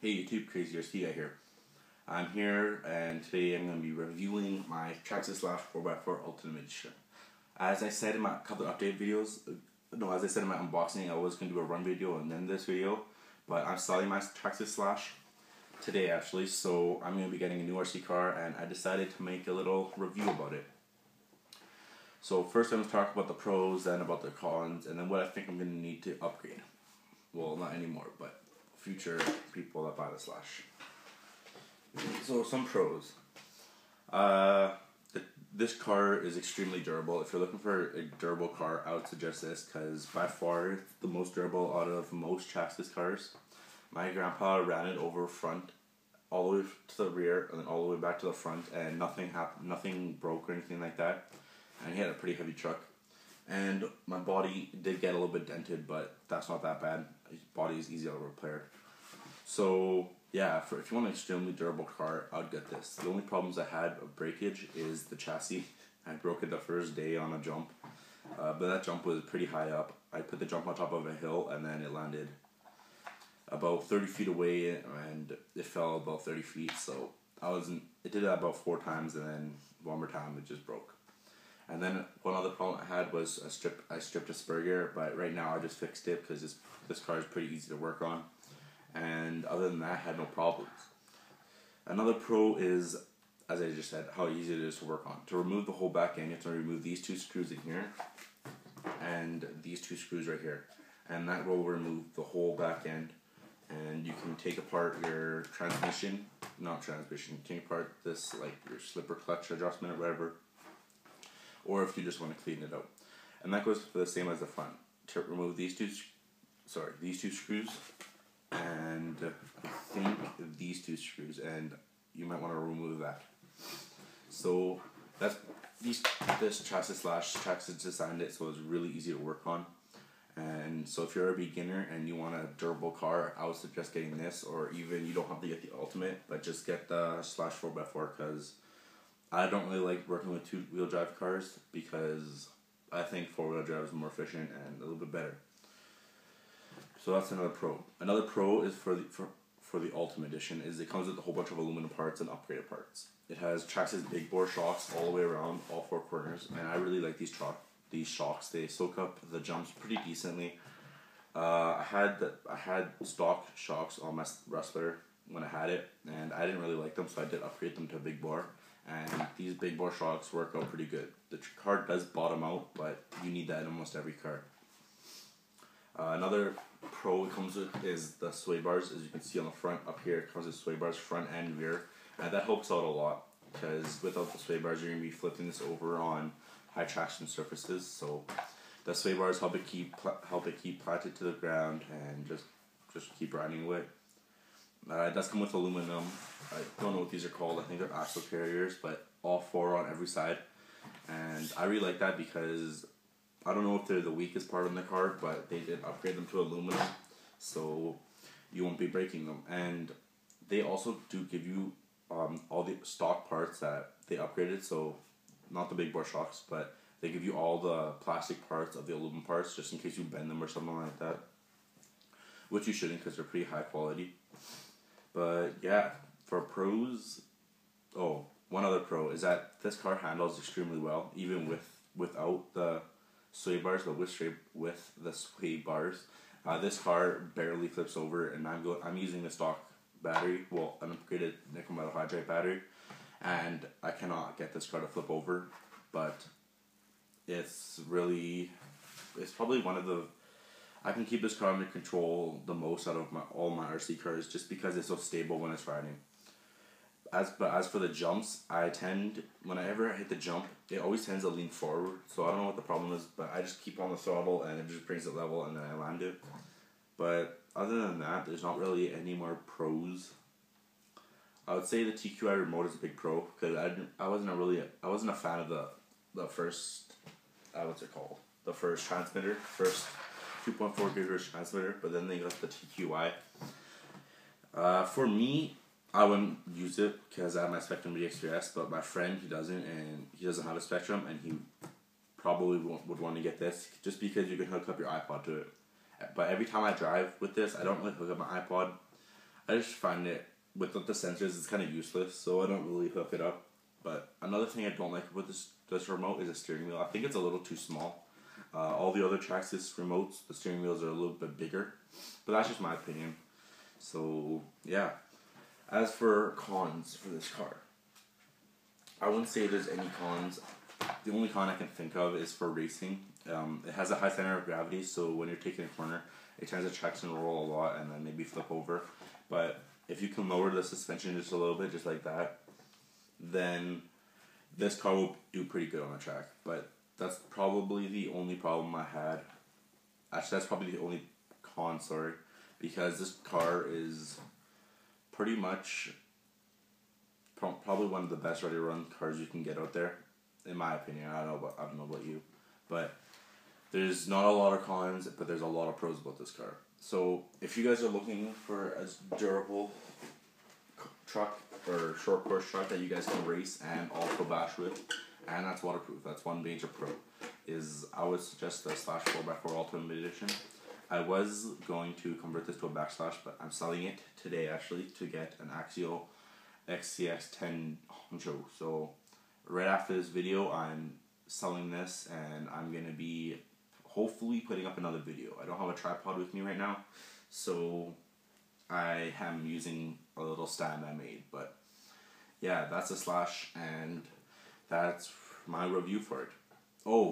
Hey YouTube, CrazzyRcGuy here. I'm here and today I'm going to be reviewing my Traxxas 4x4 Ultimate Edition. As I said in my couple of update videos, as I said in my unboxing, I was going to do a run video and then this video, but I'm selling my Traxxas today actually, so I'm going to be getting a new RC car and I decided to make a little review about it. So first I'm going to talk about the pros, then about the cons, and then what I think I'm going to need to upgrade. Well, not anymore, but future people that buy the Slash. So some pros. This car is extremely durable. If you're looking for a durable car, I would suggest this because by far it's the most durable out of most Traxxas cars. My grandpa ran it over front, all the way to the rear, and then all the way back to the front, and nothing happened, nothing broke or anything like that. And he had a pretty heavy truck. And my body did get a little bit dented, but that's not that bad. His body is easy to repair. So yeah, if you want an extremely durable car, I would get this. The only problems I had of breakage is the chassis. I broke it the first day on a jump, but that jump was pretty high up. I put the jump on top of a hill and then it landed about 30 feet away and it fell about 30 feet. So it did that about 4 times and then one more time it just broke. And then one other problem I had was I stripped a spur gear, but right now I just fixed it because this car is pretty easy to work on. And other than that, I had no problems. Another pro is, as I just said, how easy it is to work on. To remove the whole back end, you have to remove these 2 screws in here and these 2 screws right here. And that will remove the whole back end. And you can take apart your take apart this, like your slipper clutch adjustment or whatever. Or if you just want to clean it out. And that goes for the same as the front. To remove these two screws, and I think these 2 screws, and you might want to remove that. So that's this Traxxas designed it so it's really easy to work on. And so if you're a beginner and you want a durable car, I would suggest getting this, or even you don't have to get the Ultimate, but just get the Slash 4x4 because I don't really like working with 2-wheel drive cars because I think 4-wheel drive is more efficient and a little bit better. So that's another pro. Another pro is for the Ultimate Edition is it comes with a whole bunch of aluminum parts and upgraded parts. It has Traxxas big bore shocks all the way around, all 4 corners, and I really like these shocks. They soak up the jumps pretty decently. I had stock shocks on my Wrestler when I had it, and I didn't really like them, so I did upgrade them to big bore. And these big bore shocks work out pretty good. The car does bottom out, but you need that in almost every car. Another pro it comes with is the sway bars. As you can see on the front up here, it comes with sway bars front and rear, and that helps out a lot because without the sway bars you're going to be flipping this over on high traction surfaces. So the sway bars help it keep planted to the ground and just keep riding away. It does come with aluminum. I don't know what these are called. I think they're axle carriers, but all 4 on every side. And I really like that because I don't know if they're the weakest part in the car, but they did upgrade them to aluminum, so you won't be breaking them. And they also do give you all the stock parts that they upgraded, so not the big bore shocks, but they give you all the plastic parts of the aluminum parts just in case you bend them or something like that, which you shouldn't because they're pretty high quality. But yeah, for pros, one other pro is that this car handles extremely well, even without the sway bars, but with the sway bars. This car barely flips over, and I'm using the stock battery, an upgraded nickel metal hydride battery, and I cannot get this car to flip over, but it's probably one of the, I can keep this car under control the most out of all my RC cars just because it's so stable when it's riding. But as for the jumps, whenever I hit the jump, it always tends to lean forward. So I don't know what the problem is, but I just keep on the throttle and it just brings it level and then I land it. But other than that, there's not really any more pros. I would say the TQI remote is a big pro because I wasn't a fan of the first the first transmitter, first 2.4 gigahertz transmitter, but then they got the TQI. For me, I wouldn't use it because I have my Spectrum DX3S, but my friend, he doesn't have a Spectrum, and he probably would want to get this just because you can hook up your iPod to it. But every time I drive with this, I don't really hook up my iPod. I just find it, without the sensors, it's kind of useless, so I don't really hook it up. But another thing I don't like about this remote is the steering wheel. I think it's a little too small. All the other Traxxas remotes, the steering wheels are a little bit bigger, but that's just my opinion. So yeah, as for cons for this car, I wouldn't say there's any cons. The only con I can think of is for racing. It has a high center of gravity, so when you're taking a corner, it tends to traction roll a lot and then maybe flip over. But if you can lower the suspension just a little bit, just like that, then this car will do pretty good on the track. But that's probably the only problem I had. Actually, that's probably the only con, sorry, because this car is pretty much probably one of the best ready to run cars you can get out there, in my opinion. I don't know about you, but there's not a lot of cons, but there's a lot of pros about this car. So if you guys are looking for a durable truck or short course truck that you guys can race and also bash with, and that's waterproof, that's one major pro, is I would suggest the Slash 4x4 Ultimate Edition. I was going to convert this to a backslash, but I'm selling it today actually to get an Axial XCX10 Honcho. So right after this video, I'm selling this, and I'm going to be hopefully putting up another video. I don't have a tripod with me right now, so I am using a little stand I made. But yeah, that's a Slash, and that's my review for it. Oh,